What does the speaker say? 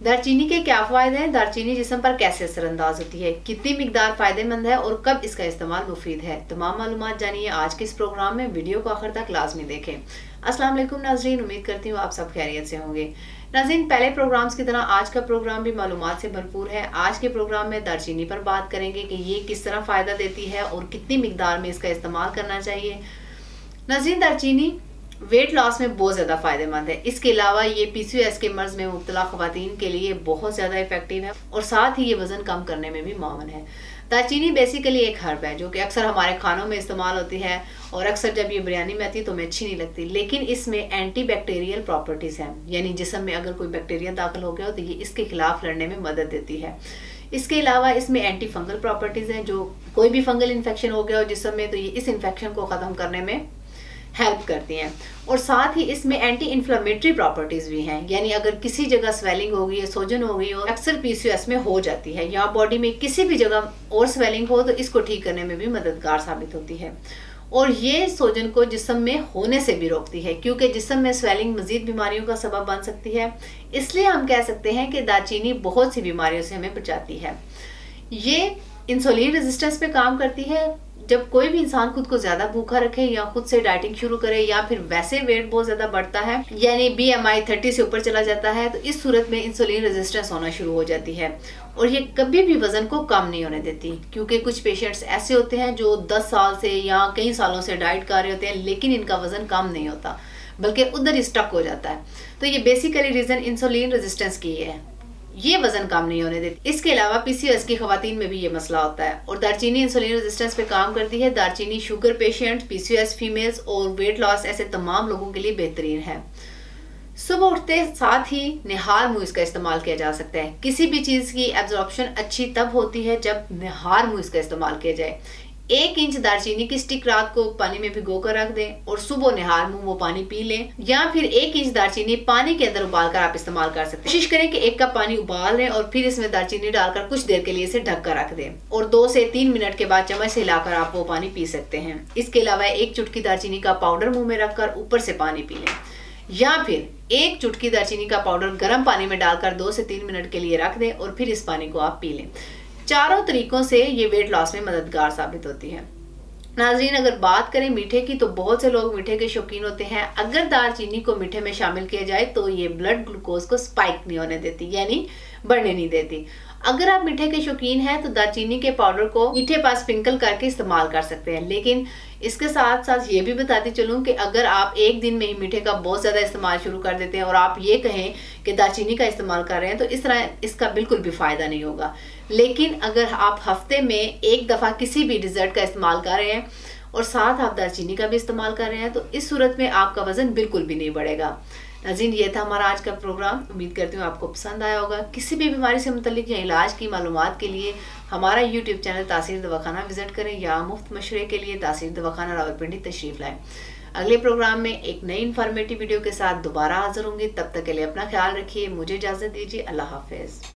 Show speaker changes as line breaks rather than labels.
दालचीनी के क्या फायदे हैं, दालचीनी जिस्म पर कैसे असरअंदाज होती है, कितनी मिकदार फायदेमंद है और कब इसका इस्तेमाल मुफीद है, तमाम मालूमात जानिए आज के इस प्रोग्राम में। वीडियो को आखिर तक लाजमी देखें। अस्सलाम वालेकुम नाजरीन, उम्मीद करती हूँ आप सब खैरियत से होंगे। नाज़रीन, पहले प्रोग्राम्स की तरह आज का प्रोग्राम भी मालूमात से भरपूर है। आज के प्रोग्राम में दालचीनी पर बात करेंगे कि ये किस तरह फ़ायदा देती है और कितनी मिकदार में इसका इस्तेमाल करना चाहिए। नाज़रीन, दालचीनी वेट लॉस में बहुत ज़्यादा फ़ायदेमंद है। इसके अलावा ये PCOS के मर्ज़ में मुब्तला ख़वातीन के लिए बहुत ज़्यादा इफेक्टिव है और साथ ही ये वज़न कम करने में भी मावन है। दालचीनी बेसिकली एक हर्ब है जो कि अक्सर हमारे खानों में इस्तेमाल होती है और अक्सर जब ये बिरयानी में आती है तो हमें अच्छी नहीं लगती, लेकिन इसमें एंटी बैक्टीरियल प्रॉपर्टीज़ हैं, यानी जिस्म में अगर कोई बैक्टीरिया दाखिल हो गया हो तो ये इसके खिलाफ लड़ने में मदद देती है। इसके अलावा इसमें एंटी फंगल प्रॉपर्टीज़ हैं, जो कोई भी फंगल इन्फेक्शन हो गया हो जिस्म में तो ये इस इन्फेक्शन को ख़त्म करने में हेल्प करती हैं। और साथ ही इसमें एंटी इन्फ्लेमेटरी प्रॉपर्टीज़ भी हैं, यानी अगर किसी जगह स्वेलिंग हो गई है, सोजन हो गई हो, अक्सर PCOS में हो जाती है, या बॉडी में किसी भी जगह और स्वेलिंग हो तो इसको ठीक करने में भी मददगार साबित होती है। और ये सोजन को जिस्म में होने से भी रोकती है, क्योंकि जिस्म में स्वेलिंग मजीद बीमारियों का सबब बन सकती है। इसलिए हम कह सकते हैं कि दालचीनी बहुत सी बीमारियों से हमें बचाती है। ये इंसुलिन रेजिस्टेंस पे काम करती है। जब कोई भी इंसान खुद को ज्यादा भूखा रखे या खुद से डाइटिंग शुरू करे या फिर वैसे वेट बहुत ज्यादा बढ़ता है, यानी BMI 30 से ऊपर चला जाता है, तो इस सूरत में इंसुलिन रेजिस्टेंस होना शुरू हो जाती है और ये कभी भी वजन को कम नहीं होने देती। क्योंकि कुछ पेशेंट्स ऐसे होते हैं जो 10 साल से या कई सालों से डाइट कर रहे होते हैं लेकिन इनका वजन कम नहीं होता, बल्कि उधर ही स्टक हो जाता है। तो ये बेसिकली रीजन इंसुलिन रेजिस्टेंस की है, ये वजन कम नहीं होने देती। इसके अलावा PCOS की खवातीन में भी ये मसला होता है और दालचीनी इंसुलिन रेजिस्टेंस पे काम करती है। दालचीनी शुगर पेशेंट, PCOS फीमेल्स और वेट लॉस ऐसे तमाम लोगों के लिए बेहतरीन है। सुबह उठते साथ ही निहार मुँह इसका इस्तेमाल किया जा सकता है। किसी भी चीज़ की एब्जॉर्प्शन अच्छी तब होती है जब निहार मुँह इसका इस्तेमाल किया जाए। 1 इंच दालचीनी की स्टिक रात को पानी में भिगो कर रख दें और सुबह निहार मुंह वो पानी पी लें, या फिर 1 इंच दालचीनी पानी के अंदर उबाल कर आप इस्तेमाल कर सकते हैं। कोशिश करें कि 1 कप पानी उबाल लें और फिर इसमें दालचीनी डालकर कुछ देर के लिए इसे ढक कर रख दें और 2 से 3 मिनट के बाद चम्मच से हिलाकर आप वो पानी पी सकते हैं। इसके अलावा 1 चुटकी दालचीनी का पाउडर मुंह में रखकर ऊपर से पानी पी लें, या फिर 1 चुटकी दालचीनी का पाउडर गर्म पानी में डालकर 2 से 3 मिनट के लिए रख दें और फिर इस पानी को आप पी लें। चारों तरीकों से ये वेट लॉस में मददगार साबित होती है। नाजरीन, अगर बात करें मीठे की तो बहुत से लोग मीठे के शौकीन होते हैं। अगर दालचीनी को मीठे में शामिल किया जाए तो ये ब्लड ग्लूकोज को स्पाइक नहीं होने देती, यानी बढ़ने नहीं देती। अगर आप मीठे के शौकीन हैं तो दालचीनी के पाउडर को मीठे पर स्प्रिंकल करके इस्तेमाल कर सकते हैं, लेकिन इसके साथ साथ ये भी बताती चलूँ कि अगर आप एक दिन में ही मीठे का बहुत ज़्यादा इस्तेमाल शुरू कर देते हैं और आप ये कहें कि दालचीनी का इस्तेमाल कर रहे हैं तो इस तरह इसका बिल्कुल भी फ़ायदा नहीं होगा। लेकिन अगर आप हफ्ते में एक दफ़ा किसी भी डिज़र्ट का इस्तेमाल कर रहे हैं और साथ आप दालचीनी का भी इस्तेमाल कर रहे हैं तो इस सूरत में आपका वज़न बिल्कुल भी नहीं बढ़ेगा। नाज़रीन, ये था हमारा आज का प्रोग्राम। उम्मीद करती हूँ आपको पसंद आया होगा। किसी भी बीमारी से मुतल्लिक या इलाज की मालूमात के लिए हमारा YouTube चैनल तासीर दवाखाना विजिट करें या मुफ्त मशवरे के लिए तासीर दवाखाना रावलपिंडी तशरीफ़ लाएँ। अगले प्रोग्राम में एक नई इन्फॉर्मेटिव वीडियो के साथ दोबारा हाजिर होंगी। तब तक के लिए अपना ख्याल रखिए। मुझे इजाज़त दीजिए। अल्लाह हाफिज़।